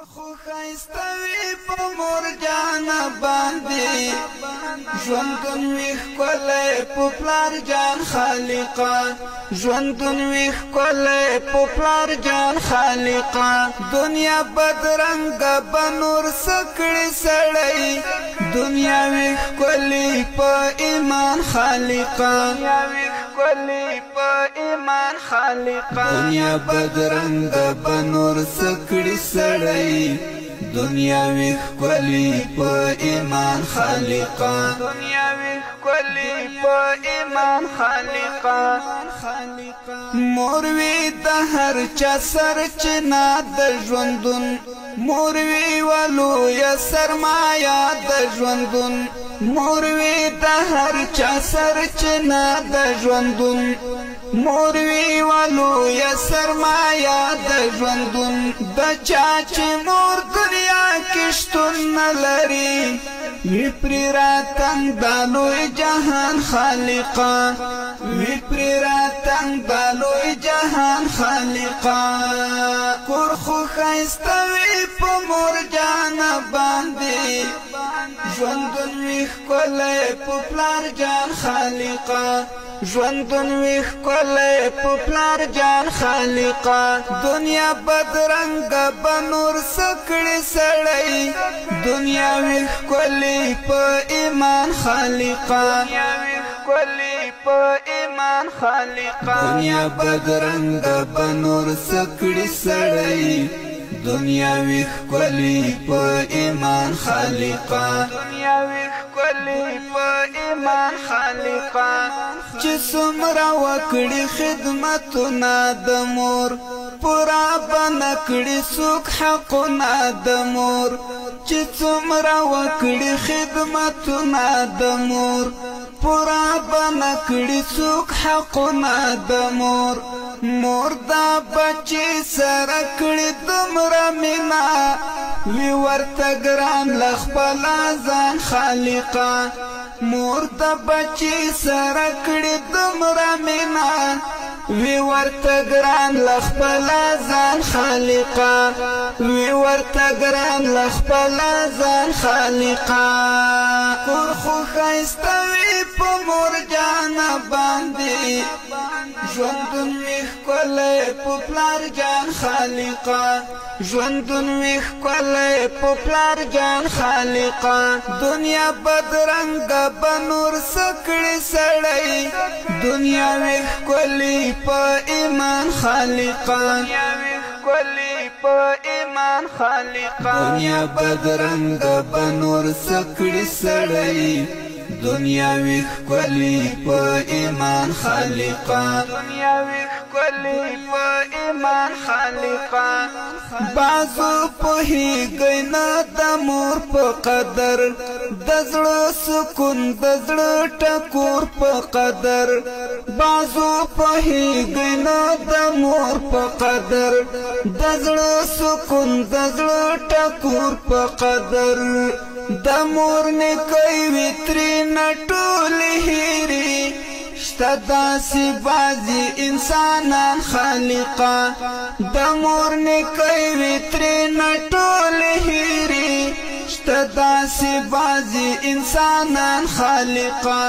خو خایستوي په مرجانه باندې ژوندون ویښ کولای په پلار جان خالقا ژوندون ویښ کولای په پلار جان خالقا دنیا بدرنګه به نور سکړي سړی دنیا ویښ کولی په ایمان خالقا ایمان خالقا دنیا بدرنګه به نور سکړي سړی دنیا ویښ کولی په ایمان خالقا دنیا ویښ کولی په ایمان خالقا موروي د هر چا سرچینه د ژوندون موروي ولو یا سرمایا د ژوندون موروي د هر چا سرچینه د ژوندون موروي ولو یا سرمایا د ژوندون د چا چې مور دنیا کې شتون نه لري وی پرې راتنګ د لوی جهان خالقا وی پرې راتنګ د لوی جهان خالقا کور خو ښایستوي په مرجانه باندې ژوندون ویښ کولی په پلار جان خالقا ژوندون ویښ کولی په پلار جان خالقا دنیا بدرنګه به نور سکړي سړی دنیا ویښ کولی په ایمان خالقا دنیا بدرنګه به نور سکړي سړی دنیا ویښ کولی په ایمان خالقا دنیا ویښ کولی په ایمان خالقا چې څومره وکړي خدمتونه د مور پورا به نه کړي څوک حقونه د مور چې څومره وکړي خدمتونه د مور پورا به نه کړي څوک حقونه د مور مور دا بچی سره کړي دومره مینا وی ورته ګران له خپله ځان خالقا مور دا بچی سره کړي دومره مینا وی ورته ګران له خپله ځان خالقا وی ورته ګران له خپله ځان خالقا کور خو ښایستوي په مرجانه باندې ژوندون ویښ کولی په پلار جان خالقا ژوندون ویښ کولی په پلار جان خالقا دنیا بدرنګه به نور سکړي سړی دنیا ویښ کولی په ایمان خالقا دنیا بدرنګه به نور سکړي سړی دنیا ویښ کولی په ایمان خالقا دنیا ویښ کولی په ایمان خالقا بعضو پوهیږي نه د مور په قدر د زړه سکون د زړه ټکور په قدر بعضو پوهیږي نه د مور په قدر د زړه سکون د زړه ټکور په قدر د مور نیکۍ وي ترېنه ټولې هېرې شته داسې بعضې انسانان خالقا د مور نیکۍ وي ترېنه ټولې هېرې شته داسې بعضې انسانان خالقا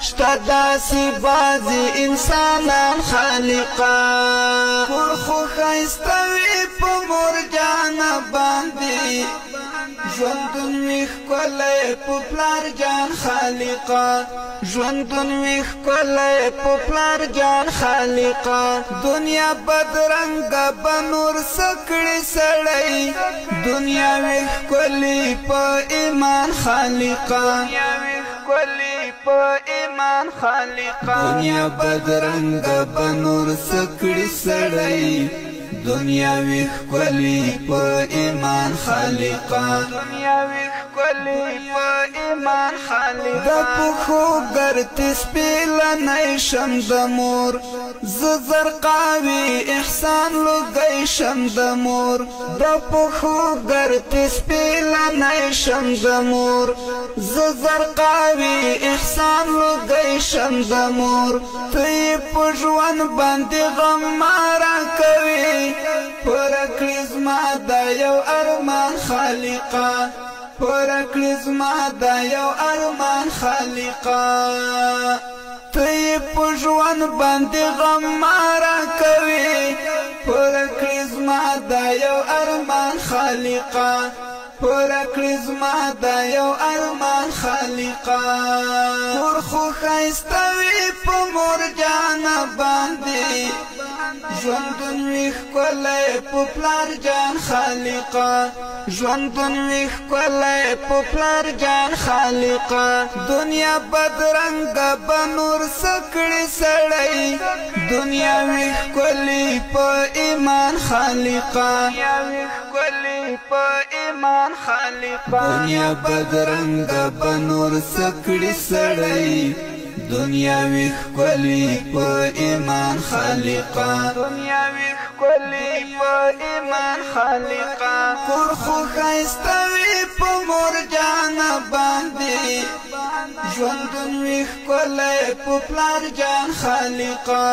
شته داسې بعضې انسانان خالقا کور خو ښایستوي په مرجانه باندې ژوندون ویښ کولی په پلار جان خالقا ژوندون ویښ کولی په پلار جان خالقا دنیا بدرنګه به نور سکړي سړی دنیا ویښ کولی په ایمان خالقا دنیا بدرنګه به نور سکړي سړی دنیا ویښ کولی په ایمان خالقا دنیا ویښ کولی په ایمان خالقا د پښو ګرد سپېلنی شم د مور زه زرقاوي احسان لوګی شم د مور د پښو ګرد سپېلنی شم د مور زه زرقاوي احسان لوګی شم د مور ته یې په ژوند باندې غم ماره کوي پوره کړي زما دا یو ارمان خالقا پورا کړې زما دا یو ارمان خالقا ته یې په ژوند باندې غم ماره کوې پورا کړې زما دا یو ارمان خالقا پورا کړې زما دا یو ارمان خالقا کور خو ښایسته وي په مور جانه باندې ژوندون وي ښکلی په پلار جان خالقا ژوندون وي ښکلی په پلار جان خالقا دنیا بدرنګه به نور څه کړي سړی دنیا وي ښکلي په ایمان خالقا دنیا بدرنګه به نور څه کړي سړی دنیا وی ښکلي په ایمان خالقا دنیا وی ښکلي په ایمان خالقا کور خو ښایسته وي په مور جانه باندې ژوندون وي ښکلی په پلار جان خالقا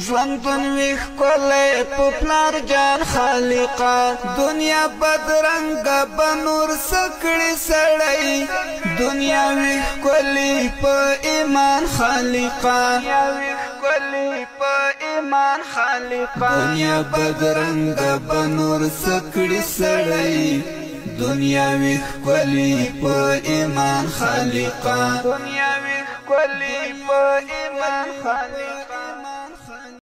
ژوندون وي ښکلی په پلار جان خالقا دنیا بدرنګه به نور څه کړي سړی دنیا وی ښکلي په ایمان خالقا دنیا بدرنګه به نور څه کړي سړی دنیا وی ښکلي په ایمان خالقا